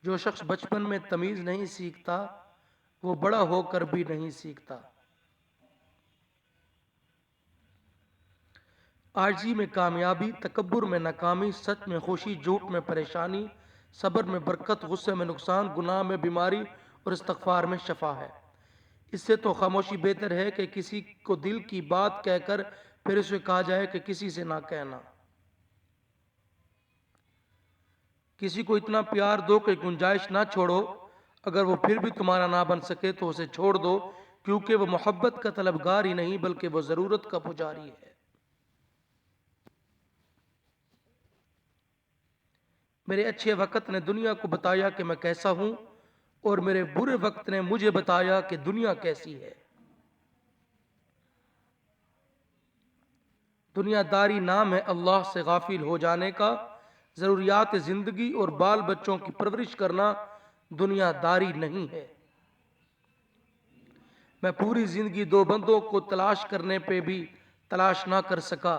جو شخص بچپن میں تمیز نہیں سیکھتا وہ بڑا ہو کر بھی نہیں سیکھتا۔ عاجزی میں کامیابی، تکبر میں ناکامی، سچ میں خوشی، جھوٹ میں پریشانی، صبر میں برکت، غصے میں نقصان، گناہ میں بیماری اور استغفار میں شفا ہے۔ اس سے تو خاموشی بہتر ہے کہ کسی کو دل کی بات کہہ کر پھر اسے کہا جائے کہ کسی سے نہ کہنا۔ کسی کو اتنا پیار دو کہ گنجائش نہ چھوڑو، اگر وہ پھر بھی تمہارا نہ بن سکے تو اسے چھوڑ دو، کیونکہ وہ محبت کا طلبگار ہی نہیں بلکہ وہ ضرورت کا پجاری ہے۔ میرے اچھے وقت نے دنیا کو بتایا کہ میں کیسا ہوں، اور میرے برے وقت نے مجھے بتایا کہ دنیا کیسی ہے۔ دنیا داری نام ہے اللہ سے غافل ہو جانے کا، ضروریات زندگی اور بال بچوں کی پرورش کرنا دنیا داری نہیں ہے۔ میں پوری زندگی دو بندوں کو تلاش کرنے پہ بھی تلاش نہ کر سکا،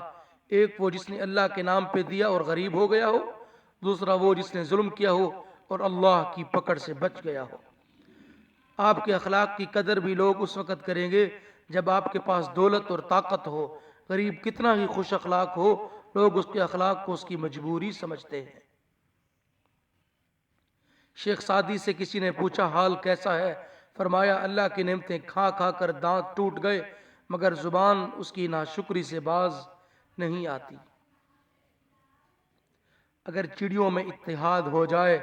ایک وہ جس نے اللہ کے نام پہ دیا اور غریب ہو گیا ہو، دوسرا وہ جس نے ظلم کیا ہو اور اللہ کی پکڑ سے بچ گیا ہو۔ آپ کے اخلاق کی قدر بھی لوگ اس وقت کریں گے جب آپ کے پاس دولت اور طاقت ہو۔ غریب کتنا ہی خوش اخلاق ہو، لوگ اس کے اخلاق کو اس کی مجبوری سمجھتے ہیں۔ شیخ سعدی سے کسی نے پوچھا حال کیسا ہے؟ فرمایا اللہ کی نعمتیں کھا کھا کر دانت ٹوٹ گئے، مگر زبان اس کی ناشکری سے باز نہیں آتی۔ اگر چڑیوں میں اتحاد ہو جائے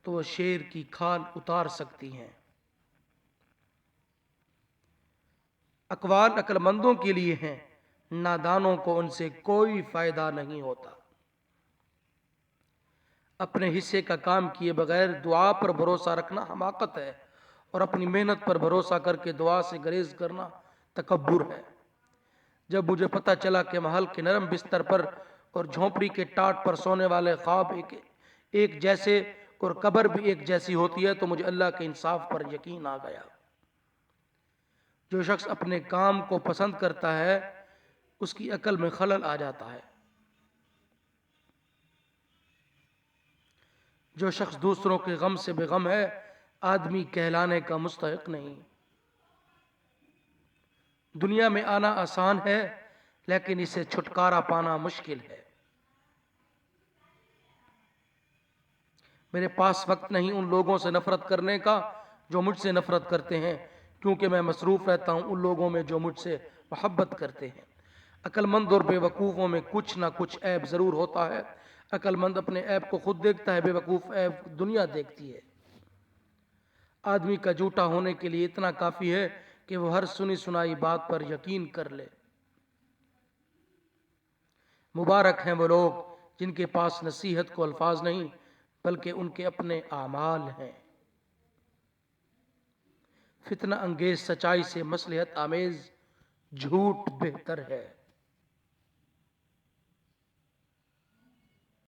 تو وہ شیر کی کھال اتار سکتی ہیں۔ اقوال عقل مندوں کے لیے ہیں، نادانوں کو ان سے کوئی فائدہ نہیں ہوتا۔ اپنے حصے کا کام کیے بغیر دعا پر بھروسہ رکھنا حماقت ہے، اور اپنی محنت پر بھروسہ کر کے دعا سے گریز کرنا تکبر ہے۔ جب مجھے پتہ چلا کہ محل کے نرم بستر پر اور جھونپڑی کے ٹاٹ پر سونے والے خواب ایک جیسے اور قبر بھی ایک جیسی ہوتی ہے تو مجھے اللہ کے انصاف پر یقین آ گیا۔ جو شخص اپنے کام کو پسند کرتا ہے اس کی عقل میں خلل آ جاتا ہے۔ جو شخص دوسروں کے غم سے بے غم ہے آدمی کہلانے کا مستحق نہیں۔ دنیا میں آنا آسان ہے لیکن اسے چھٹکارا پانا مشکل ہے۔ میرے پاس وقت نہیں ان لوگوں سے نفرت کرنے کا جو مجھ سے نفرت کرتے ہیں، کیونکہ میں مصروف رہتا ہوں ان لوگوں میں جو مجھ سے محبت کرتے ہیں۔ عقل مند اور بے وقوفوں میں کچھ نہ کچھ عیب ضرور ہوتا ہے۔ عقل مند اپنے عیب کو خود دیکھتا ہے، بے وقوف عیب دنیا دیکھتی ہے۔ آدمی کا جھوٹا ہونے کے لیے اتنا کافی ہے کہ وہ ہر سنی سنائی بات پر یقین کر لے۔ مبارک ہیں وہ لوگ جن کے پاس نصیحت کو الفاظ نہیں بلکہ ان کے اپنے اعمال ہیں۔ فتنہ انگیز سچائی سے مصلحت آمیز جھوٹ بہتر ہے۔